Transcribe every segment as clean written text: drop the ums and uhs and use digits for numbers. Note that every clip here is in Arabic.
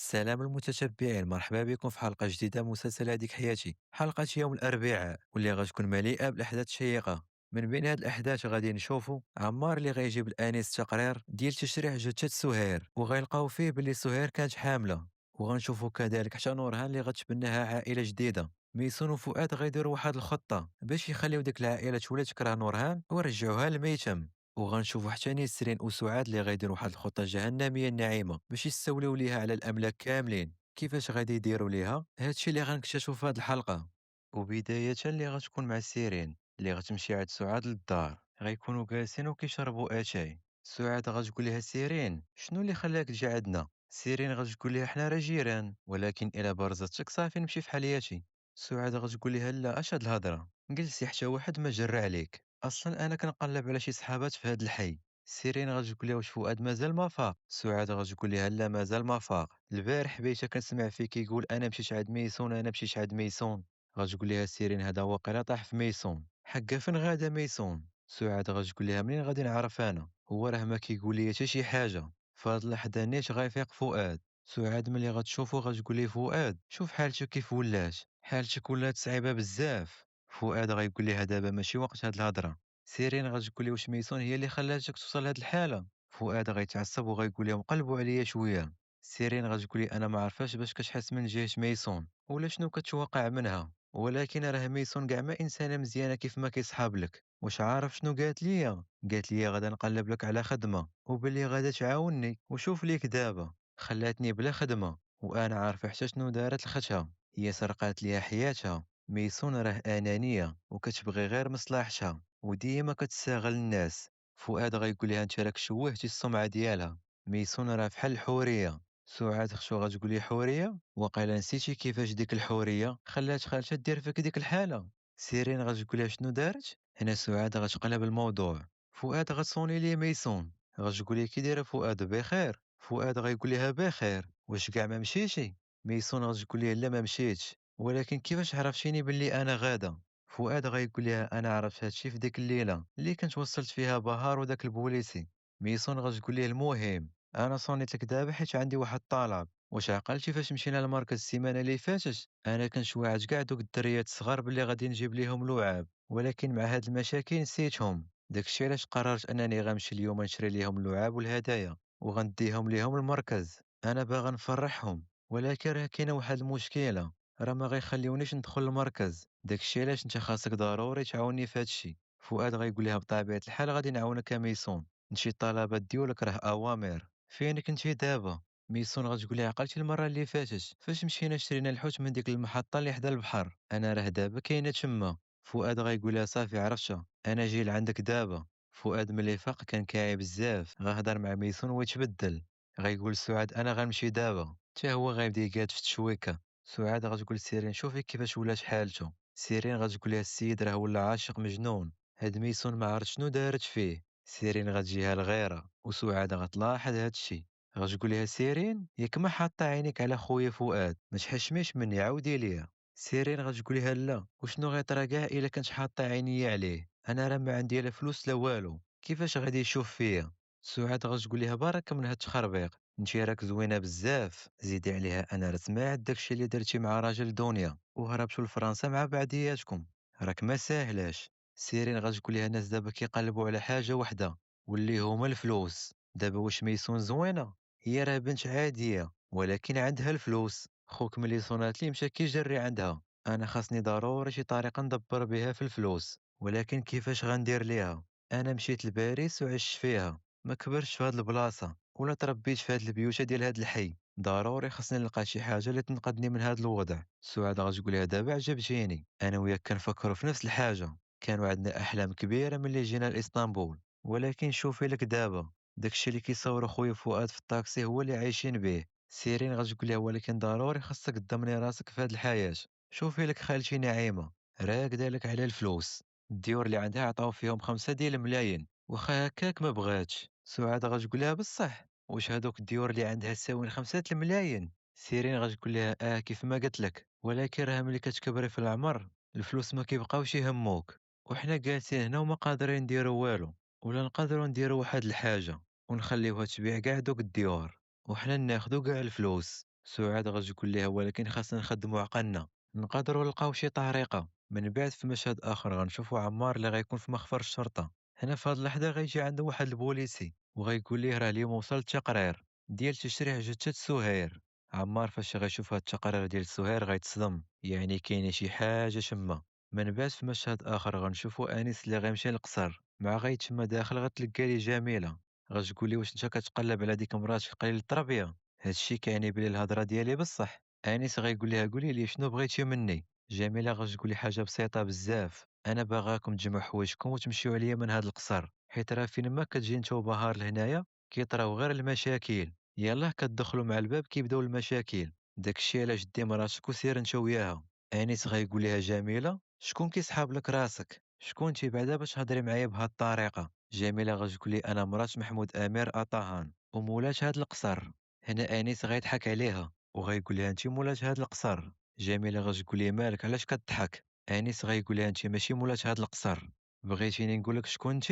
السلام المتتبعين، مرحبا بكم في حلقة جديدة من مسلسل هذيك حياتي. حلقة يوم الأربعاء واللي غتكون مليئة بالأحداث الشيقة. من بين هاد الأحداث غادي نشوفوا عمار اللي غيجيب الآنيس تقرير ديال تشريح جثة سهير، وغيلقاو فيه باللي سهير كانت حاملة. وغنشوفوا كذلك حتى نورهان اللي غتبناها عائلة جديدة. ميسون وفؤاد غيديروا واحد الخطة باش يخليو ديك العائلة تولي تكره نورهان ويرجعوها للميتم. وغنشوفوا حتى نسرين وسعاد اللي غيديروا واحد الخطه جهنميه النعيمه باش يستوليو ليها على الاملاك كاملين. كيفاش غادي يديروا ليها هادشي اللي غنكتشفوا في هاد الحلقه. وبدايه اللي غتكون مع سيرين اللي غتمشي عند سعاد للدار، غيكونوا جالسين وكيشربوا اتاي. سعاد غتقول لها سيرين شنو اللي خلاك تجي عندنا. سيرين غتقول لها حنا راه جيران، ولكن الا برزتك صافي نمشي في حالياتي. سعاد غتقول لها لا اش هاد الهضره، جلسي حتى واحد ما جرى عليك، اصلا انا كنقلب على شي صحابات في هاد الحي. سيرين غتقول لها واش فؤاد مازال ما فاق. سعاد غتقول لها لا مازال ما فاق، البارح بيتا كنسمع فيه كيقول انا مشيت عند ميسون انا مشيت عند ميسون. غتقول لها سيرين هذا واقيلا طاح في ميسون. حقا فين غادا ميسون. سعاد غتقول لها منين غادي نعرف انا، هو راه ما كيقول لي حتى شي حاجه. فهاد اللحظه نيت غيفيق فؤاد. سعاد ملي غتشوفو غتقول ليه فؤاد شوف حالتك كيف ولات، حالتك ولات صعيبه بزاف. فؤاد غيقول لها دابا ماشي وقت هاد الهضره. سيرين غتقول لي واش ميسون هي اللي خلاتك توصل لهاد الحاله. فؤاد غيتعصب وغيقول لهم قلبوا عليا شويه. سيرين غتقول لي انا ما عرفاش باش كتحس من جهه ميسون ولا شنو كتوقع منها، ولكن راه ميسون كاع ما انسانه مزيانه كيف ما كيصحاب لك. واش عارف شنو قالت لي غادا نقلب لك على خدمه وباللي غادا تعاوني، وشوف ليك دابا خلاتني بلا خدمه. وانا عارفه حتى شنو دارت لختها، هي سرقات ليها حياتها. ميسون راه انانيه وكتبغي غير مصلحتها وديما كتستغل الناس. فؤاد غيقول لها انت راك شوهتي السمعه ديالها، ميسون راه بحال الحوريه. سعاد اختو غتقول لي حوريه، وقيلا نسيتي كيفاش ديك الحوريه خلات خالتها دير فيك ديك الحاله. سيرين غتقول لها شنو دارت. هنا سعاد غتقلب الموضوع. فؤاد غتصوني ليه ميسون، غتقول لي كي دايره فؤاد بخير. فؤاد غيقول لها بخير واش كاع ما مشيتي. ميسون غتقول ليه لا ما مشيتش، ولكن كيفاش عرفتيني باللي انا غاده. فؤاد غيقول لها انا عرفت هادشي في ديك الليله اللي كنت وصلت فيها بهار وداك البوليسي. ميسون غتقول ليه المهم انا صونيت لك دابا حيت عندي واحد الطلب. واش عقلتي فاش مشينا للمركز السيمانه اللي فاتت انا كنت واعد كاع دوك الدريات الصغار باللي غادي نجيب ليهم لعاب، ولكن مع هاد المشاكل نسيتهم. داكشي علاش قررت انني غنمشي اليوم نشري ليهم اللعاب والهدايا وغنديهم ليهم المركز. انا باغا نفرحهم، ولكن راه كاينه واحد المشكله، راه ما غيخليونيش ندخل المركز. داكشي علاش انت خاصك ضروري تعاوني في هادشي. فؤاد غيقول لها بطبيعه الحال غادي نعاونك يا ميسون، نشي الطلبات ديالك راه اوامر. فين كنتي دابا. ميسون غتقول لها عقلتي المره اللي فاتت فاش مشينا شرينا الحوت من ديك المحطه اللي حدا البحر، انا راه دابا كاينه تما. فؤاد غيقول لها صافي عرفتها انا جاي لعندك دابا. فؤاد ملي فاق كان كاعي بزاف غيهضر مع ميسون ويتبدل. غيقول سعاد انا غنمشي دابا، حتى هو غيبدا يقاد في التشويكه. سعاد غتقول سيرين شوفي كيفاش ولات حالته. سيرين غتقول لها السيد راه ولا عاشق مجنون، هاد ميسون ما عرفت شنو دارت فيه. سيرين غتجيها الغيره وسعاد غتلاحظ هادشي. غتقول لها سيرين ياك ما حاطه عينيك على خويا فؤاد ما تحشميش مني عاودي ليا. سيرين غتقول لها لا وشنو غيطرا كاع الا كنت حاطه عيني عليه، انا راه ما عندي لا فلوس لا والو، كيفاش غادي يشوف فيا. سعاد غتقول لها برك من هاد التخربيق، انت راك زوينه بزاف، زيدي عليها انا راه سمعت داكشي اللي درتي مع راجل دنيا وهربتوا لفرنسا مع بعضياتكم، راك ما ساهلاش. سيرين غتقول لها الناس دابا كيقلبوا على حاجه وحده واللي هما الفلوس. دابا واش ميسون زوينه، هي راه بنت عاديه ولكن عندها الفلوس. خوك ملي صونات لي مشى كيجري عندها، انا خاصني ضروري شي طريقه ندبر بها في الفلوس، ولكن كيفاش غندير ليها. انا مشيت لباريس وعشت فيها، ما كبرتش في هاد البلاصه ولا تربيت في هاد البيوت ديال هاد الحي، ضروري خاصني نلقى شي حاجه اللي تنقذني من هاد الوضع. سعاد غتقول لها دابا عجبتيني، انا وياك كنفكروا في نفس الحاجه، كانوا عندنا احلام كبيره ملي جينا لاسطنبول، ولكن شوفي لك دابا داكشي اللي كيصور خويا فؤاد في الطاكسي هو اللي عايشين به. سيرين غتقول لها ولكن ضروري خاصك تضمني راسك في هاد الحياه. شوفي لك خالتي نعيمه راكده لك على الفلوس، الديور اللي عندها عطاو فيهم 5 د الملايين، واخا هكاك ما بغاتش. سعاد غتقول لها بصح واش هادوك الديور اللي عندها ساوين 5 د الملايين. سيرين غتقول لها كيف ما قلت لك، ولكن راه ملي كتكبري في العمر الفلوس ما كيبقاوش يهموك، وحنا جالسين هنا وما قادرين نديروا والو، ولا نقدروا نديروا واحد الحاجه ونخليوها تبيع كاع دوك الديور وحنا ناخدو كاع الفلوس. سعاد غتقول ليها ولكن خاصنا نخدموا عقلنا، نقدروا نلقاو شي طريقة. من بعد في مشهد آخر غنشوفوا عمار اللي غيكون في مخفر الشرطة. هنا في هاد اللحظة غيجي عنده واحد البوليسي وغيقول ليه راه اليوم وصل تقرير ديال تشريح جثة سهير. عمار فاش غيشوف هاد التقرير ديال سهير غيتصدم، يعني كاينة شي حاجة شمة. من بعد في مشهد آخر غنشوفوا أنيس اللي غيمشي للقصر، مع غيتما داخل غتلقى ليه جميلة. غتقول ليه واش انت كتقلب على ديك مراتك قليل التربية؟ هادشي كيعني بلي الهضرة ديالي بصح. أنيس غيقول ليها قولي لي شنو بغيتي مني. جميلة غتقول لي حاجة بسيطة بزاف، أنا باغاكم تجمعوا حوايجكم وتمشيو عليا من هاد القصر، حيت راه فين ما كتجي نتا وبهار لهنايا كيطراو غير المشاكل. يلاه كتدخلوا مع الباب كيبداو المشاكل. داكشي علاش دي مراتك وسير نتا وياها. أنيس غيقول ليها جميلة شكون كيسحاب لك راسك، شكون انتي بعدا باش تهضري معايا بهاد الطريقة؟ جميلة غتقول لي أنا مرات محمود أمير أطهان ومولات هاد القصر. هنا أنيس غيضحك عليها وغيقول لها انت مولات هاد القصر. جميلة غتقول ليه مالك علاش كضحك؟ أنيس غيقول لها انت ماشي مولات هاد القصر. بغيتيني نقول لك شكون انت؟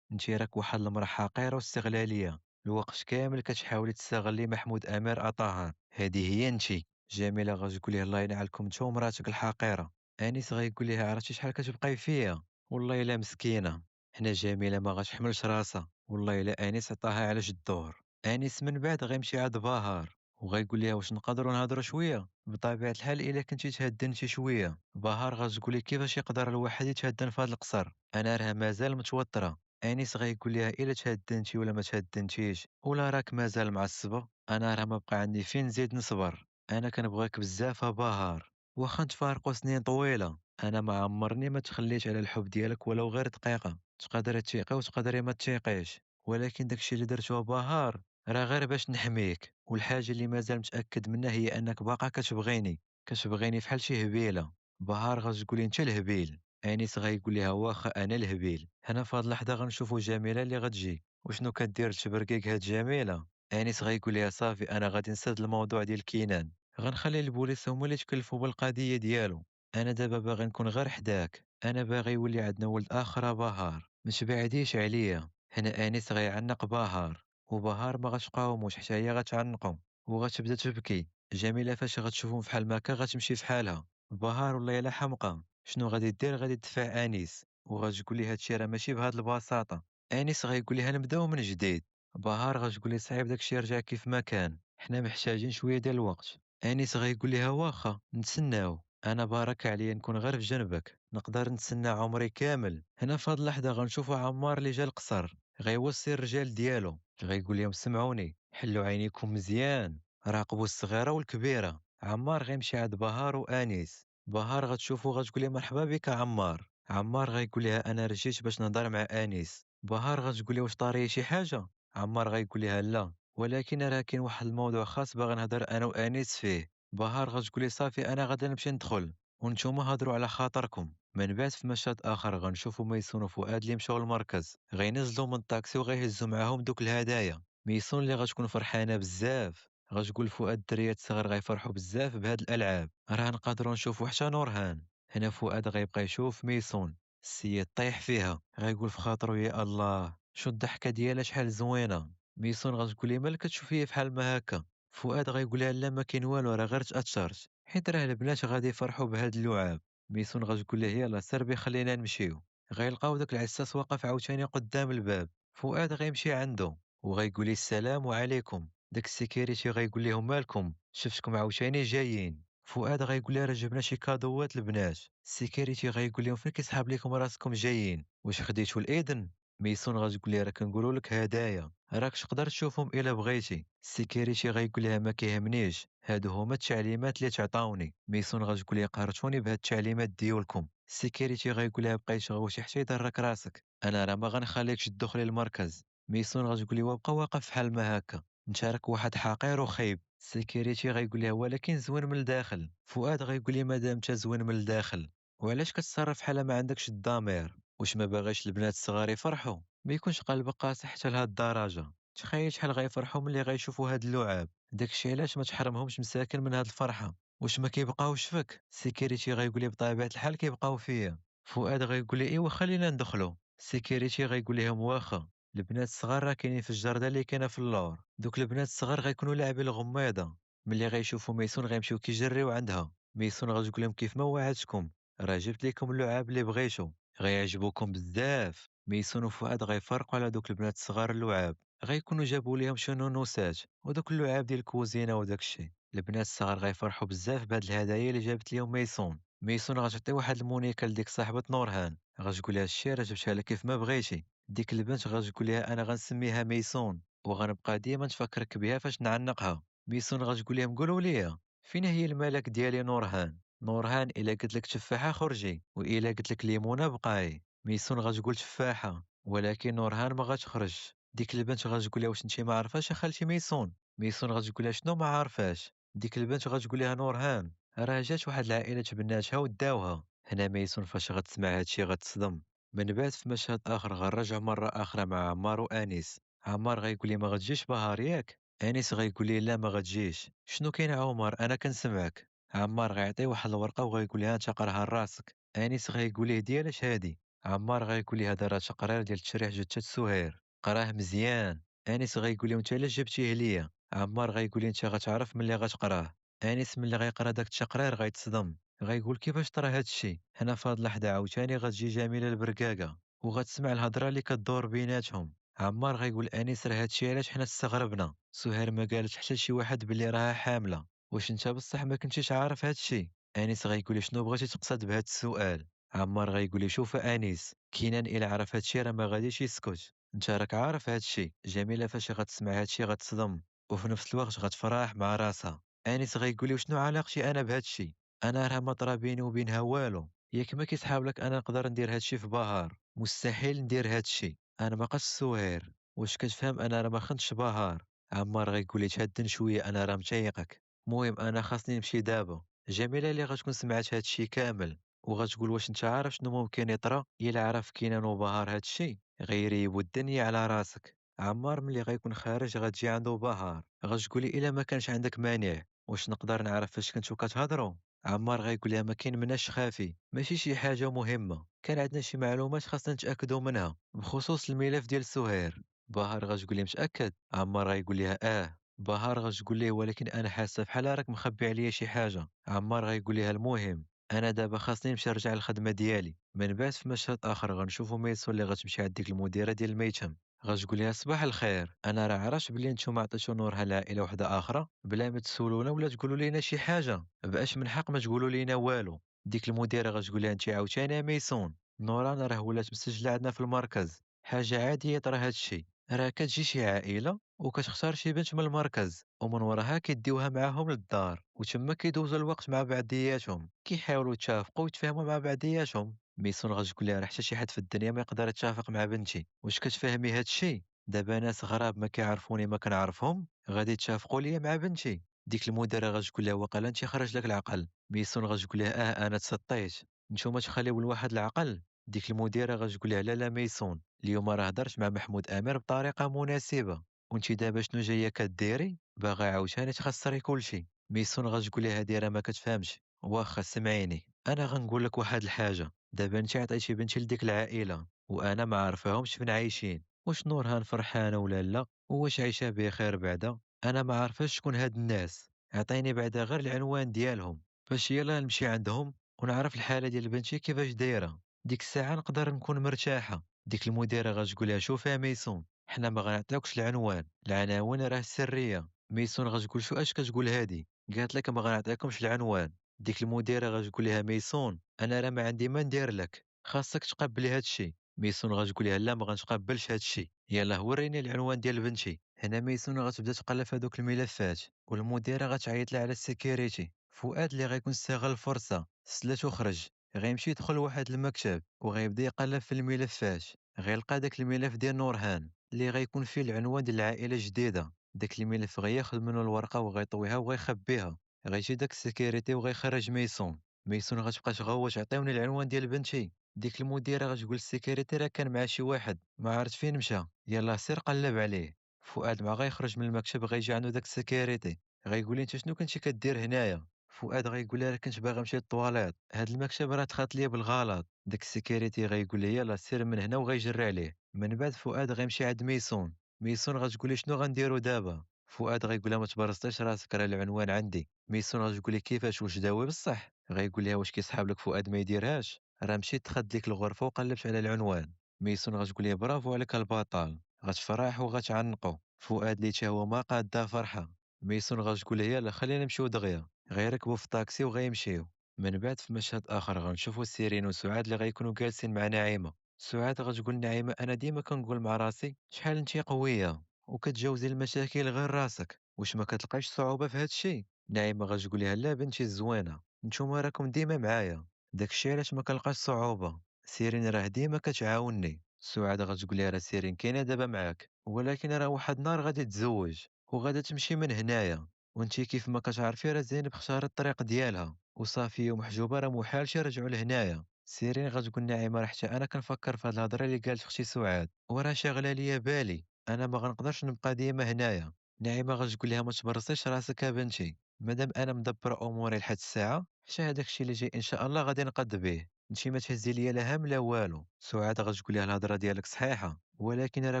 انت راك واحد المراه حقيره واستغلاليه، الوقت كامل كتحاولي تستغلي محمود امير اطهان، هذه هي انت. جميلة غتقول ليه الله ينعلكم انت ومراتك الحقيره. أنيس غيقول لها عرفتي شحال كتبقاي فيا، والله الا مسكينه. هنا جميلة ما غتحملش راسها، والله الا أنيس عطاها على جدور. أنيس من بعد غيمشي عند بهار وغيقول ليها واش نقدروا نهضروا شويه. بطبيعه الحال الا كنتي تهدنتي شويه. بهار غتقول لك كيفاش يقدر الواحد يتهدن في هذا القصر، انا راه مازال متوتره. انيس غيقول لها الا تهدنتي ولا ما تهدنتيش ولا راك مازال معصبه، انا راه ما بقى عندي فين نزيد نصبر. انا كنبغيك بزاف بهار، واخا نتفارقوا سنين طويله، انا ما عمرني ما تخليت على الحب ديالك ولو غير دقيقه. تقدري تثيقي وتقدري ما تثيقيش، ولكن داكشي اللي درتو بهار راه غير باش نحميك. والحاجة اللي مازال متأكد منها هي أنك باقا كتبغيني، كتبغيني فحال شي هبيلة. بهار غتقولي أنت الهبيل، أنيس غيقول لها واخا أنا الهبيل. هنا في هاد اللحظة غنشوفو جميلة اللي غتجي. وشنو كدير تبرقيق هاد جميلة؟ أنيس غيقول لها صافي أنا غادي نسد الموضوع ديال كينان، غنخلي البوليس هما اللي يتكلفوا بالقضية ديالو. أنا دابا باغي نكون غير حداك، أنا باغي يولي عندنا ولد آخر بهار، ما تبعديش عليا. هنا أنيس غيعنق بهار وبهار ما غتقاوموش حتى هي غتعنقو وغتبدا تبكي. جميلة فاش غتشوفهم فحال ما هكا غتمشي فحالها. بهار والله الا حمقى، شنو غادي دير؟ غادي تدفع انيس وغتقول ليه هادشي راه ماشي بهاد البساطة. انيس غيقول لها نبداو من جديد. بهار غتقول ليه صعيب داكشي يرجع كيف ما كان، حنا محتاجين شوية ديال الوقت. انيس غيقول لها واخا نتسناو، انا بارك عليا نكون غير في جنبك، نقدر نتسنى عمري كامل. هنا في هاد اللحظة غنشوفو عمار اللي جا القصر غيوصي الرجال ديالو، غيقول لهم سمعوني حلوا عينيكم مزيان، راقبوا الصغيرة والكبيرة. عمار غيمشي عند بهار وانيس. بهار غتشوفو غتقول ليه مرحبا بك عمار. عمار غيقول لها انا رجيت باش نهضر مع انيس. بهار غتقول ليه واش طاري شي حاجة؟ عمار غيقول لها لا، ولكن راه كاين واحد الموضوع خاص باغي نهضر انا وانيس فيه. بهار غتقول ليه صافي انا غادي نمشي ندخل وانتوما هضروا على خاطركم. من بعد في مشهد اخر غنشوفوا ميسون وفؤاد اللي مشاو للمركز، غينزلوا من الطاكسي وغيهزوا معاهم دوك الهدايا. ميسون اللي غتكون فرحانه بزاف غتقول فؤاد الدريات الصغار غيفرحوا بزاف بهاد الالعاب، راه نقدروا نشوفوا حتى نورهان. هنا فؤاد غيبقى يشوف ميسون، السيد طيح فيها غيقول في خاطرو يا الله شو الضحكه ديالها شحال زوينه. ميسون غتقول لي مالك كتشوفيه فحال ما هكا. فؤاد غيقول لها لا ما كاين والو راه غير تاثرت، حيت راه البنات غادي يفرحوا بهاد اللعاب. ميسون غتقول ليه يلاه سربي خلينا نمشيو. غيلقاو داك العساس واقف عاوتاني قدام الباب. فؤاد غيمشي عنده وغيقول ليه السلام عليكم. داك السيكيريتي غيقول لهم مالكم شفتكم عاوتاني جايين. فؤاد غيقول لها راه جبنا شي كادوات البنات. السيكيريتي غيقول لهم فين كيسحاب لكم راسكم جايين، واش خديتوا الاذن؟ ميسون غتقول ليه راه كنقولوا لك هدايا راك تقدر تشوفهم الا بغيتي. السيكيريتي غيقول لها ما كيهمنيش، هادو هما التعليمات اللي تعطاوني. ميسون غتقول ليه قهرتوني بهاد التعليمات ديالكم. السيكيريتي غيقول لها بقاي تغوشي حتى يضرك راسك، انا راه ما غنخليكش تدخلي للمركز. ميسون غتقول ليه وابقى واقف بحال ما هكا، انت راك واحد حقير وخايب. السيكيريتي غيقول لها ولكن زوين من الداخل. فؤاد غيقول لي مادام انت زوين من الداخل وعلاش كتصرف بحال ما عندكش الضمير؟ واش ما باغيش البنات الصغار يفرحوا؟ ما يكونش قلبك قاسي حتى لهاد الدرجه. تخيل شحال غيفرحوا ملي غيشوفوا هاد اللعاب، داكشي علاش ما تحرمهمش مساكن من هاد الفرحه. واش ما كيبقاوش فيك؟ سيكيريتي غيقول لي بطبيعه الحال كيبقاو فيا. فؤاد غيقول لي ايوا خلينا ندخلوا. سيكيريتي غيقول لهم واخا، البنات الصغار راه كاينين في الجرده اللي كاينه في اللور، دوك البنات الصغار غيكونوا لاعبين الغميضه، ملي غيشوفوا ميسون غيمشيو كيجريو عندها. ميسون غتقول لهم كيف ما وعدتكم، راه جبت لكم اللعاب اللي بغيتو، غيعجبوكم بزاف. ميسون وفؤاد غيفرقوا على دوك البنات الصغار اللعاب، غيكونوا جابوا ليهم شي نونوسات ودوك اللعاب ديال الكوزينه وداك الشيء. البنات الصغار غيفرحوا بزاف بهاد الهدايا اللي جابت ليهم ميسون. ميسون غتعطي واحد المونيكا لديك صاحبة نورهان، غتقول لها الشي راه جبتها لك كيف ما بغيتي. ديك البنت غتقول لها انا غنسميها ميسون، وغنبقى ديما نفكرك بها فاش نعنقها. ميسون غتقول لهم قولوا لي فين هي الملك ديالي نورهان. نورهان الا قلت لك تفاحه خرجي، والا قلت لك ليمونه بقاي. ميسون غتقول تفاحه، ولكن نورهان ما غتخرج. ديك البنت غتقول لها واش انت ما عارفاش خالتي ميسون. ميسون غتقول لها شنو ما عارفاش. ديك البنت غتقول لها نورهان راه جات واحد العائله تبناتها وداوها. هنا ميسون فاش غتسمع هادشي غتصدم. من بعد في مشهد اخر غنرجعوا مره اخرى مع عمار وانيس. عمار غيقول لي ما غتجيش بهار ياك. أنيس غيقول ليه لا ما غتجيش. شنو كاين عمر أنا كنسمعك. عمار غيعطيه واحد الورقة وغيقول لها أنت قراها لراسك. أنيس غيقول ليه ديالاش هادي. عمار غيقول ليه هذا راه تقرير ديال تشريح جثة سهير، قراه مزيان. أنيس غيقول ليه انت علاش جبتيه ليا. عمار غيقول ليه انت غتعرف ملي غتقراه. أنيس ملي غيقرا داك التقرير غيتصدم، غيقول كيفاش طرا هادشي. هنا في هاد اللحظة عاوتاني غتجي جميلة البرقاقة وغتسمع الهضرة اللي كدور بيناتهم. عمار غيقول أنيس راه هادشي علاش حنا استغربنا، سهير ما قالتش حتى لشي واحد بلي راها حاملة. واش انت بصح ما كنتيش عارف هادشي. أنيس غيقول لي شنو بغيتي تقصد بهاد السؤال. عمار غيقول لي شوف أنيس، كينان إلا عرف هادشي راه ما غاديش يسكت، انت راك عارف هادشي. جميلة فاش غتسمع هادشي غتصدم، وفي نفس الوقت غتفرح مع راسها. أنيس غيقول لي وشنو علاقتي أنا بهادشي، أنا راه ما طرا بيني وبينها والو. ياك ما كيصحاب لك أنا نقدر ندير هادشي في بهار؟ مستحيل ندير هادشي، أنا ما بقاش سهير. واش كتفهم أنا راه ما خنتش بهار. عمار غيقول لي تهدن شوية أنا راه متيقك. المهم أنا خاصني نمشي دابا. جميلة اللي غتكون سمعت هادشي كامل وغتقول واش انت عارف شنو ممكن يطرا إلا عرف كينان وبهار هادشي، غيريبو الدنيا على راسك. عمار ملي غيكون خارج غتجي عنده بهار غتقولي إلا ما كانش عندك مانع واش نقدر نعرف فاش كنتو كتهضروا. عمار غيقول لها ما كاين مناش خافي، ماشي شي حاجة مهمة، كان عندنا شي معلومات خاصنا نتأكدوا منها بخصوص الملف ديال سهير. بهار غتقول لي متأكد. عمار غيقول لها بهار غتقول ليه ولكن انا حاسه بحال راك مخبي عليا شي حاجه. عمار غيقول لها المهم انا دابا خاصني نمشي نرجع للخدمه ديالي. من بعد في مشهد اخر غنشوفوا ميسو اللي غتمشي عند ديك المديره ديال الميتم، غتقول لها صباح الخير انا راه عرفت بلي نتوما عطيتو نورها لعائله وحده اخرى بلا ما تسولونا ولا تقولوا لينا شي حاجه، باش من حق ما تقولوا لينا والو. ديك المديره غتقول لها انت عاوتاني يا ميسون، نوران راه ولات مسجله عندنا في المركز، حاجه عاديه ترى هادشي، راه كتجي شي عائله وكتختار شي بنت من المركز ومن وراها كيديوها معاهم للدار وتما كيدوزوا الوقت مع بعضياتهم كيحاولوا يتشافقوا ويتفاهموا مع بعضياتهم. ميسون غتقول لها راه حتى شي حد في الدنيا ما يقدر يتشافق مع بنتي، واش كتفهمي هادشي؟ دابا ناس غراب ما كيعرفوني ما كنعرفهم غادي يتشافقوا ليا مع بنتي. ديك المديره غتقول لها واقيلا انت خرج لك العقل. ميسون غتقول لها انا تسطيت، نتوما تخليو لواحد العقل. ديك المديره غتقول لها لا لا ميسون، اليوم راه هضرت مع محمود امير بطريقه مناسبه، وانت دابا شنو جايه كديري باغا عاوتاني تخسري كلشي. ميسون غتقول لها هادي راه ما كتفهمش. واخا سمعيني انا غنقول لك واحد الحاجه، دابا انت عطيتي بنتي لديك العائله وانا ما عارفاهمش فين عايشين، واش نورهان فرحانه ولا لا، واش عايشه بخير بعدا، انا ما عارفاش شكون هاد الناس. عطيني بعدا غير العنوان ديالهم باش يلا نمشي عندهم ونعرف الحاله ديال بنتي كيفاش دايره، ديك الساعه نقدر نكون مرتاحه. ديك المديره غتقول لها شوف يا ميسون، حنا ما غنعطيوكش العنوان، العناوين راه سريه. ميسون غتقول شو اش كتقول هادي، قالت لك ما غنعطيكمش العنوان. ديك المديره غتقول لها ميسون انا راه ما عندي ما ندير لك، خاصك تقبلي هادشي. ميسون غتقول لها لا ما غنتقبلش هادشي، يلاه وريني العنوان ديال بنتي. هنا ميسون غتبدا تقلب في هذوك الملفات والمديره غتعيط لها على السيكيوريتي. فؤاد اللي غيكون استغل الفرصه سلات وخرج، غيمشي يدخل لواحد المكتب وغيبدا يقلب في الملفات، غيلقى داك الملف ديال نورهان اللي غيكون فيه العنوان ديال العائله الجديده. داك الملف غياخذ منه الورقه وغيطويها وغيخبيها. غيجي داك السيكيوريتي وغيخرج ميسون. ميسون غتبقى تغوت عطيوني العنوان ديال بنتي. ديك المديره غتقول السيكيوريتي راه كان مع شي واحد ما عرفت فين مشى، يلاه سير قلب عليه. فؤاد مع غيخرج من المكتب غيجي عنده داك السيكيوريتي غيقول لي انت شنو كنتي كدير هنايا. فؤاد غيقول لها راه كنت باغي نمشي للطواليت، هاد المكتب راه دخلت ليا بالغلط. داك السيكيوريتي غيقول لي يلاه سير من هنا وغيجري عليه. من بعد فؤاد غيمشي عند ميسون. ميسون غتقول لي شنو غنديروا دابا. فؤاد غيقول لها ما تبرزطيش راسك راه العنوان عندي. ميسون غتقول ليه كيفاش واش داوي بصح؟ غيقول لها واش كيصحاب لك فؤاد ما يديرهاش؟ راه مشيت دخلت ليك الغرفة وقلبت على العنوان. ميسون غتقول ليه برافو عليك البطل. غتفرح وغتعنقو. فؤاد اللي تا هو ما قادة فرحة. ميسون غتقول ليه يلا خلينا نمشيو دغيا. غيركبوا في الطاكسي وغيمشيو. من بعد في مشهد آخر غنشوفوا سيرين وسعاد اللي غيكونوا جالسين مع نعيمة. سعاد غتقول نعيمة أنا ديما كنقول مع راسي شحال انتي قوية وكتجاوزي المشاكل غير راسك، واش ما كتلقايش صعوبة في هاد الشي؟ نعيمة غتقول لها لا بنتي الزوينة، نتوما راكم ديما معايا، داكشي علاش ما كنلقاش صعوبة. سيرين راه ديما كتعاوني. سعاد غتقول لها راه سيرين كاينة دابا معاك، ولكن راه واحد النهار غادي تزوج وغادا تمشي من هنايا، وانتي كيف ما كتعرفي راه زينب اختارت الطريق ديالها وصافية ومحجوبة راه محالش يرجعوا لهنايا. سيرين غتقول نعيمة راه حتى انا كنفكر في هاد الهضرة اللي قالت اختي سعاد وراه شاغلة ليا بالي، انا ما غنقدرش نبقى ديما هنايا. نعيمة غتقول لها ما تبرصيش راسك ابنتي، مادام انا مدبر اموري لحد الساعة حتى هداك الشيء اللي جاي ان شاء الله غادي نقد به، انتي ما تهزي ليا لا هم لا والو. سعاد غتقول لها الهضرة ديالك صحيحة، ولكن راه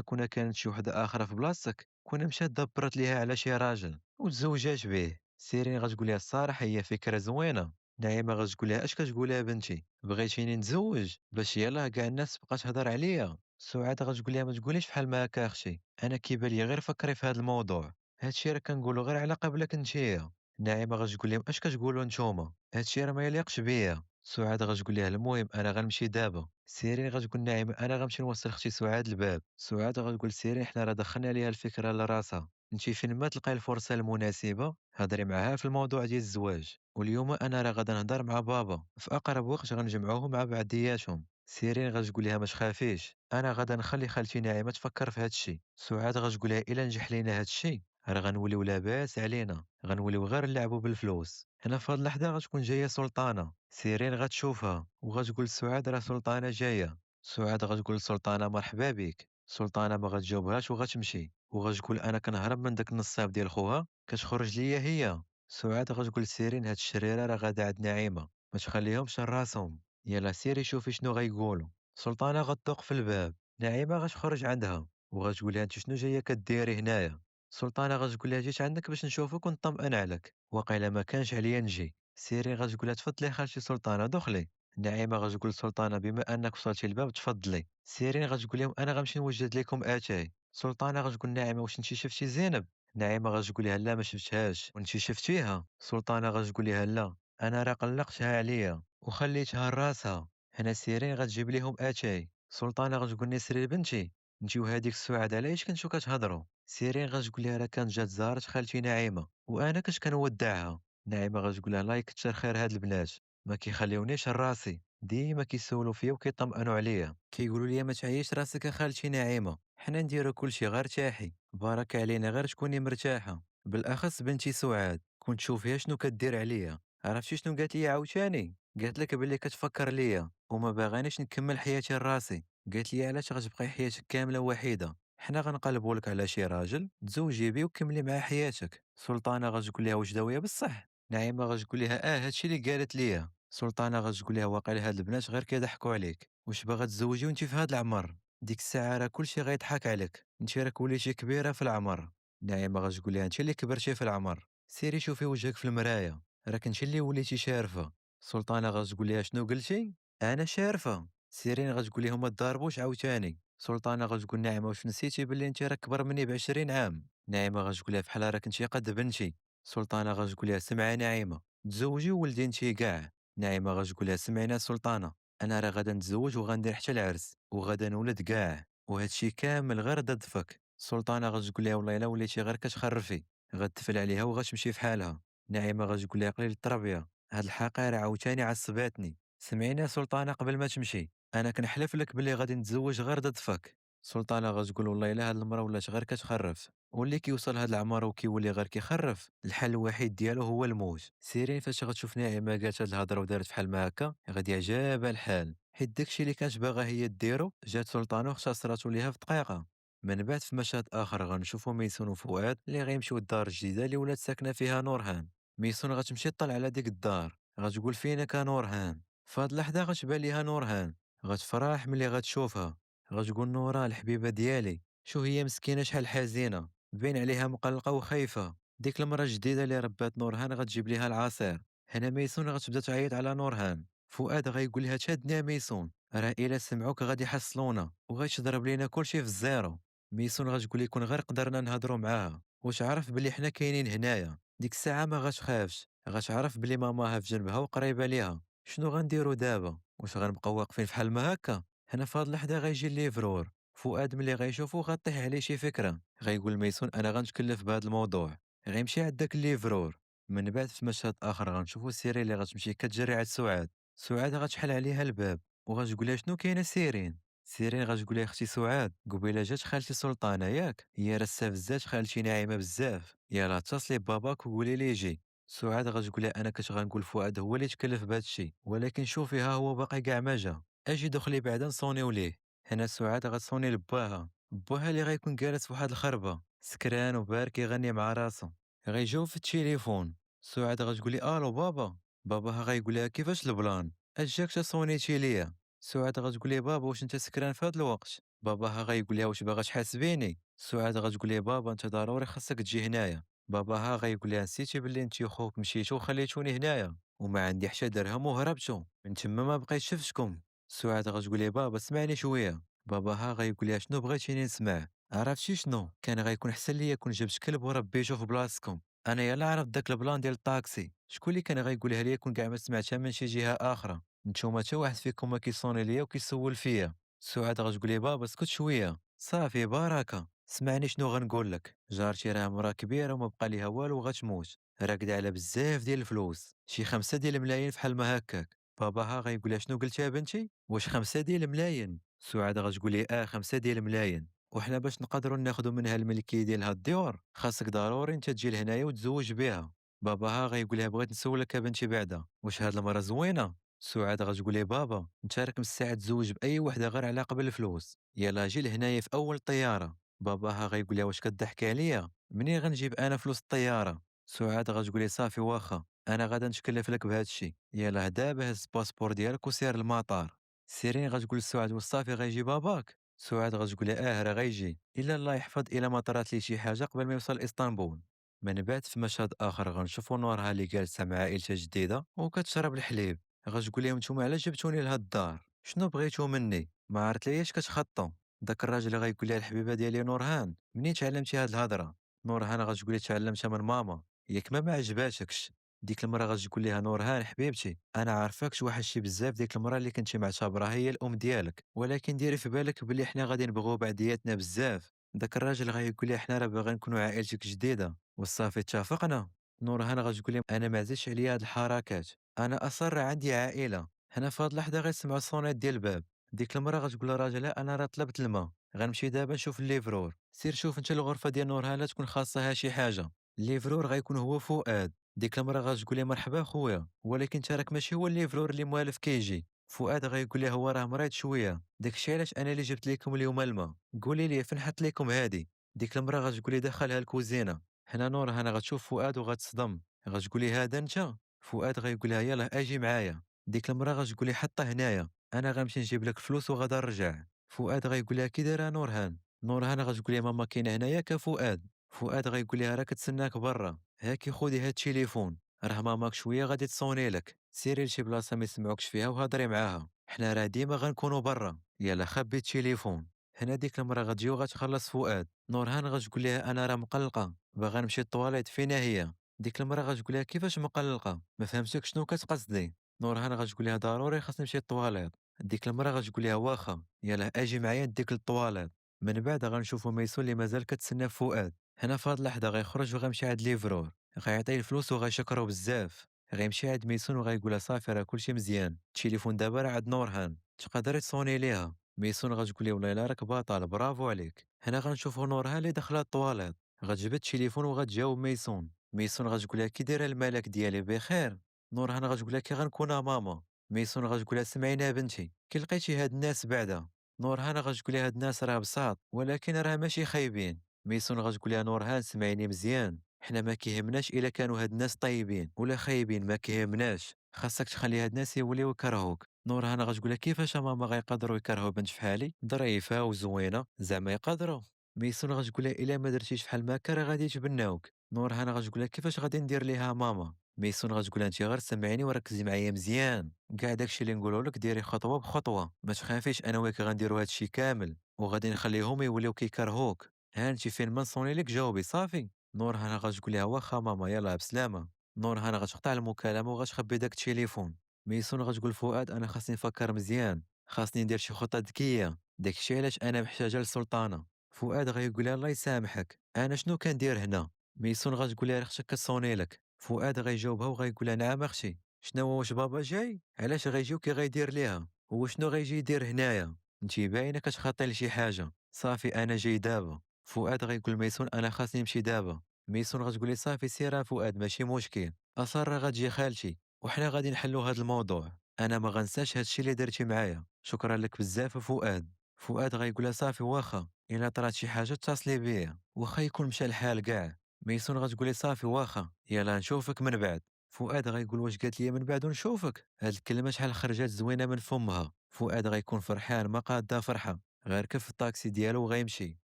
كنا كانت شي وحدة اخرى في بلاصتك كنا مشات دبرت ليها على شي راجل وتزوجات به. سيرين غتقول لها الصراحة هي فكرة زوينة. نعيمة غتقول لها اش كتقولها بنتي، بغيتيني نتزوج باش يلاه كاع الناس تبقى تهضر عليا؟ سعاد غتقول لها ما تقوليش بحال ما هكا اختي، انا كيبان لي غير فكري في هذا الموضوع، هادشي راه كنقولو غير على قبلك نتيا. نعيمة غتقول لهم اش كتقولوا نتوما، هادشي راه ما يليقش بيا. سعاد غتقول لها المهم انا غنمشي دابا. سيرين غتقول نعيمة انا غنمشي نوصل اختي سعاد الباب. سعاد غتقول سيرين حنا راه دخلنا ليها الفكرة لراسها، انتي فين ما تلقاي الفرصة المناسبة هضري معاها في الموضوع ديال الزواج، واليوم انا راه غادا نهضر مع بابا في اقرب وقت غنجمعوهم مع بعضياتهم. سيرين غتقول لها ما تخافيش انا غادا نخلي خالتي نعيمه تفكر في هذا الشيء. سعاد غتقول لها الا نجح لينا هذا الشيء راه غنوليو لاباس علينا، غنوليو غير نلعبوا بالفلوس. هنا في هاد اللحظه غتكون جايه سلطانه. سيرين غتشوفها وغتقول سعاد راه سلطانه جايه. سعاد غتقول سلطانه مرحبا بك. سلطانه ما غتجاوبهاش وغتمشي وغتقول انا كنهرب من داك النصاب ديال خوها كتخرج ليا هي. سعاد غتقول سيرين هاد الشريره راه غادا عند نعيمه ما تخليهمش لراسهم، يلا سيري شوفي شنو غيقولوا. سلطانة غتدق في الباب. نعيمة غتخرج عندها وغتقول لها انت شنو جاية كديري هنايا؟ سلطانة غتقول لها جيت عندك باش نشوفك ونطمئن عليك، واقيلا ما كانش عليا نجي. سيرين غتقول لها تفضلي خالتي سلطانة دخلي. نعيمة غتقول سلطانة بما انك وصلتي الباب تفضلي. سيرين غتقول لهم انا غنمشي نوجد لكم اتاي. سلطانة غتقول نعيمة واش انت شفتي زينب؟ نعيمة غتقول لها لا ما شفتهاش، وانت شفتيها؟ سلطانة غتقول لها لا انا راه قلقتها عليا وخليتها لراسها. هنا سيرين غتجيب ليهم اتاي. سلطانة غتقول نسرين بنتي انتي وهاديك السعاد علاش كنتو كتهضروا؟ سيرين غتقول لها راه كانت جات زارت خالتي نعيمة وانا كنت كنودعها. نعيمة غتقول لها الله يكثر خير هاد البنات، ما كيخليونيش لراسي، ديما كيسولوا فيا وكيطمئنوا عليا كيقولوا لي ما تعيش راسك خالتي نعيمة، حنا نديرو كلشي غير تاحي، بارك علينا غير تكوني مرتاحة. بالاخص بنتي سعاد كنت شوفيها شنو كدير عليا. عرفتي شنو قالت لي عاوتاني؟ قالت لك بلي كتفكر ليا وما باغانيش نكمل حياتي لراسي. قالت لي علاش غتبقاي حياتك كامله وحيده، حنا غنقلبوا لك على شي راجل تزوجي بيه وكملي معاه حياتك. سلطانه غتقول لها واش داويه بصح؟ نعيمه غتقول لها هادشي اللي قالت ليا. سلطانه غتقول لها واقيلا هاد البنات غير كيضحكوا عليك، واش باغا تزوجي وانت في هاد العمر؟ ديك الساعه راه كلشي غيضحك عليك، انت راك وليتي كبيره في العمر. نعيمه غتقول لها انت اللي كبرتي في العمر، سيري شوفي وجهك في المرايه راك انت اللي وليتي شارفه. سلطانة غتقول لها شنو قلتي؟ أنا شارفة. سيرين غتقول لهم ما تضاربوش عاوتاني. سلطانة غتقول ناعمة واش نسيتي بلي انت راك كبر مني ب20 عام؟ ناعمة غتقول لها بحال راك انت قد بنتي. سلطانة غتقول لها سمعي ناعمة تزوجي وولدي انت كاع. ناعمة غتقول لها سمعينا سلطانة أنا راه غادا نتزوج وغندير حتى العرس وغادا نولد كاع وهادشي كامل غير ضد فك. سلطانة غتقول لها والله الا وليتي غير كتخرفي غتفل عليها وغتمشي في حالها. ناعمة غتقول لها قليل التربية، هاد الحقيرة عاوتاني عصباتني. سمعيني يا سلطانة قبل ما تمشي أنا كنحلف لك بلي غادي نتزوج غير ضد فك. سلطانة غتقول والله إلا هاد المرا ولات غير كتخرف، واللي كيوصل هاد العمر وكيولي غير كيخرف الحل الوحيد ديالو هو الموت. سيرين فاش غتشوف نعيمة قالت هاد الهضرة ودارت بحال ما هكا غادي يعجبها الحال، حيت داكشي اللي كانت باغا هي ديرو جات سلطانة واختصراتو ليها في دقيقة. من بعد في مشهد آخر غنشوفو ميسون وفؤاد اللي غيمشيو للدار الجديدة اللي ولات ساكنة فيها نورهان. ميسون غتمشي تطلع على ديك الدار غتقول فينك نورهان. فهاد اللحظة غتبان ليها نورهان غتفرح ملي غتشوفها، غتقول نورا الحبيبة ديالي شو هي مسكينة شحال حزينة. باين عليها مقلقة وخايفة. ديك المرة الجديدة اللي ربات نورهان غتجيب ليها العصير. هنا ميسون غتبدا تعيط على نورهان. فؤاد غيقول لها شادني يا ميسون، راه الا سمعوك غادي يحصلونا وغيتضرب لينا كلشي في الزيرو. ميسون غتقول لي كون غير قدرنا نهضروا معاها واش عارف بلي حنا كاينين هنايا. ديك الساعة ما غتخافش، غتعرف بلي ماماها في جنبها وقريبة ليها. شنو غنديرو دابا؟ واش غنبقاو واقفين فحال ما هكا؟ هنا في هاد اللحظة غيجي الليفرور. فؤاد ملي غيشوفو غطيح عليه شي فكرة، غيقول ميسون انا غنتكلف بهذا الموضوع. غيمشي عند داك الليفرور. من بعد في مشهد اخر غنشوفو سيرين اللي غتمشي كتجري على سعاد. سعاد غتحل عليها الباب وغتقول لها شنو كاينه سيرين. سيرين غتقول لها اختي سعاد قبيله جات خالتي سلطانه ياك، هي راه استفزات خالتي ناعمه بزاف، يلاه اتصلي بباباك وقولي ليه يجي. سعاد غتقول لها انا كنت غنقول فؤاد هو اللي تكلف بهذا الشيء، ولكن شوفي ها هو باقي كاع ما جا. اجي دخلي بعدا نصونيو ليه. هنا سعاد غتصوني لباها، باها اللي غيكون جالس فواحد الخربة سكران وبار كيغني مع راسو. غيجاوب في التليفون. سعاد غتقولي الو بابا. باباها غيقول لها كيفاش البلان، اش جاك تصونيتي ليا. سعاد غتقولي بابا واش انت سكران في هذا الوقت. باباها غيقول لها واش باغا تحاسبيني. سعاد غتقولي بابا انت ضروري خاصك تجي هنايا. باباها غيقول لها نسيتي بلي انت وخوك مشيتو وخليتوني هنايا وما عندي حتى درهم وهربتو من تما ما بقيت شفتكم. سعاد غتقولي بابا سمعني شويه. باباها غيقول لها شنو بغيتيني نسمع. عرفتي شنو كان غيكون احسن ليا كون جبت كلب وربيته في بلاصتكم. انا يلا عرفت داك البلان ديال الطاكسي، شكون اللي كان غيقولها ليا كون كاع ما سمعتها من شي جهه اخرى. نتوما حتى واحد فيكم ما كيصوني ليا وكيسول فيا. سعاد غتقولي بابا اسكت شويه صافي بركه. سمعني شنو غنقول لك، جارتي راه مرا كبيره وما بقى ليها والو وغتموت، راكده على بزاف ديال الفلوس شي 5 ديال الملايين فحال ما هكاك. باباها غيقولها شنو قلتي يا بنتي، واش 5 ديال الملايين؟ سعاد غتقولي 5 ديال الملايين. وحنا باش نقدروا ناخذوا منها الملكيه ديال هاد الديور خاصك ضروري انت تجي لهنايا وتزوج بها. باباها غيقول لها بغيت نسولك يا بنتي بعدا واش هاد المره زوينه. سعاد غتقول لي بابا انت راك مستعد تزوج باي وحده غير على قبل الفلوس، يلا جي لهنايا في اول طياره. باباها غيقول لها واش كضحكي عليا، منين غنجيب انا فلوس الطياره. سعاد غتقول لي صافي واخا انا غادا نتكلف لك بهذا الشيء، يلا دابا هز الباسبور ديالك وسير للمطار. سيرين غتقول لسعاد واش صافي غيجي باباك. سعاد غتقول لها راه غيجي الا الله يحفظ الا ما طرات لي شي حاجه قبل ما يوصل لاسطنبول. من بعد في مشهد اخر غنشوفوا نورها اللي جالسه مع عائلتها الجديده وكتشرب الحليب. غتقول لهم نتوما علاش جبتوني لهاد الدار، شنو بغيتو مني، ما عرفت لياش كتخطوا. داك الراجل غيقول لها الحبيبه ديالي نورهان منين تعلمتي هاد الهضره. نورهان غتقول لي تعلمتها من ماما، ياك ما عجباتكش. ديك المرة غتقول ليها نورهان حبيبتي انا عارفاك توحشتي بزاف ديك المرة اللي كنتي معتبرها هي الام ديالك، ولكن ديري في بالك بلي حنا غادي نبغيو بعضياتنا بزاف. داك الراجل غيقول لها حنا راه باغيين نكونوا عائلتك جديده وصافي اتفقنا. نورهان غتقول لي انا ما زادش عليا هاد الحركات، انا اصلا راه عندي عائله. هنا في هاد اللحظه غيسمعوا الصونيت ديال الباب. ديك المرة غتقول للراجل انا راه طلبت الماء، غنمشي دابا نشوف الليفرور، سير شوف انت الغرفه ديال نورهان لا تكون خاصها شي حاجه. الليفرور غيكون هو فؤاد. ديك المرة غتقول لي مرحبا خويا، ولكن انت راك ماشي هو الليفرور اللي موالف كيجي. فؤاد غيقول لي هو راه مريض شويه، داكشي علاش انا اللي جبت لكم اليوم الماء، قولي لي فين حط لكم هادي. ديك المرة غتقول لي دخلها الكوزينه. هنا نور هنا غتشوف فؤاد وغتصدم، غتقول لي هذا انت. فؤاد غيقول لها يلاه اجي معايا. ديك المرة غتقول لي حطه هنايا انا غنمشي نجيب لك فلوس وغادا نرجع. فؤاد غيقول لها كي دايره نورهان. نورهان غتقول لي ماما كاينه هنايا كفؤاد. فؤاد غيقول لها راه كتسناك برا، هاكي خودي هاد التليفون، راه ماماك شويه غادي تصوني لك، سيري لشي بلاصه ما يسمعوكش فيها وهضري معاها، حنا راه ديما غنكونوا برا، يلا خبي التليفون. هنا ديك المرة غتجي وغتخلص فؤاد. نورهان غتقول لها انا راه مقلقه باغا نمشي للطواليت فينا هي. ديك المرة غتقول لها كيفاش مقلقه، ما فهمتك شنو كتقصدي. نورهان غتقول لها ضروري خاصني نمشي للطواليت. ديك المرة غتقول لها واخا يلا اجي معايا نديك للطواليت. من بعد غنشوفو ميسون اللي مازال كتسنى في فؤاد. هنا في هاد اللحظة غيخرج وغيمشي عند ليفرور، غيعطيه الفلوس وغيشكرو بزاف. غيمشي عند ميسون وغيقولها صافي راه كلشي مزيان، التليفون دابا راه عند نورهان تقدري تصوني ليها. ميسون غتقول لي والله الا راك بطل برافو عليك. هنا غنشوفو نورهان اللي داخله الطواليت، غتجبد التليفون وغتجاوب ميسون. ميسون غتقول لها كي دايره الملك ديالي بخير. نورهان غتقول لها كي غنكون ماما. ميسون غتقول لها سمعينا يا بنتي كي لقيتي هاد الناس بعدا. نورهان غتقول لها هاد الناس راه بساط ولكن راه ماشي خايبين. ميسون غتقول لها نورهان سمعيني مزيان، حنا ما كيهمناش الا كانوا هاد الناس طيبين ولا خايبين ما كيهمناش، خاصك تخلي هاد الناس يوليو يكرهوك. نورهان غتقول لها كيفاش ماما غيقدروا يكرهوا بنت فحالي ظريفه وزوينه، زعما يقدروا. ميسون غتقول لها الا ما درتيش بحال ما هكا راه غادي يتبناوك. نورهان غتقول لها كيفاش غادي ندير ليها ماما. ميسون غتقول لها انت غير سمعيني وركزي معايا مزيان، كاع داكشي اللي نقوله لك ديري خطوه بخطوه، ما تخافيش انا وياك غنديروا هادشي كامل وغادي نخليهم يوليو كيكرهوك. ها انت فين ما نصوني لك جاوبي صافي. نورهان غتقول لها واخا ماما يلاه بسلامه. نورهان غتقطع المكالمه وغتخبي داك التليفون. ميسون غتقول فؤاد انا خاصني نفكر مزيان، خاصني ندير شي خطه ذكيه، داكشي علاش انا محتاجه للسلطانه. فؤاد غيقول لها الله يسامحك انا شنو كندير هنا. ميسون غتقول لها راه اختك كتصوني لك. فؤاد غيجاوبها وغيقول لها نعم اختي، شنو هو واش بابا جاي علاش غيجي وكي غيدير ليها، هو شنو غيجي يدير هنايا، انتي باينه كتخططي لشي حاجه. صافي انا جاي دابا. فؤاد غيقول ميسون انا خاصني نمشي دابا. ميسون غتقول لي صافي سير فؤاد ماشي مشكل، اصلا راه غتجي خالتي وحنا غادي نحلوا هذا الموضوع، انا ما غنساش هادشي اللي درتي معايا، شكرا لك بزاف فؤاد. فؤاد غيقولها صافي واخا الا طرات شي حاجه اتصلي بيا واخا يكون مشى الحال كاع. ميسون غتقولي صافي واخا يلا نشوفك من بعد. فؤاد غيقول واش قالت لي من بعد نشوفك، هاد الكلمه شحال خرجت زوينه من فمها. فؤاد غيكون فرحان ما قاده فرحه، غيركب في الطاكسي ديالو وغيمشي.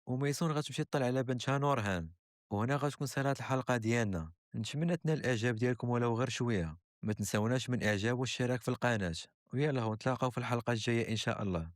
وميسون غتمشي تطلع على بنتها نورهان. وهنا غتكون سالات الحلقه ديالنا. نتمنى تنال الاعجاب ديالكم ولو غير شويه. ما تنساوناش من اعجاب والاشتراك في القناه. ويلا هو نتلاقاو في الحلقه الجايه ان شاء الله.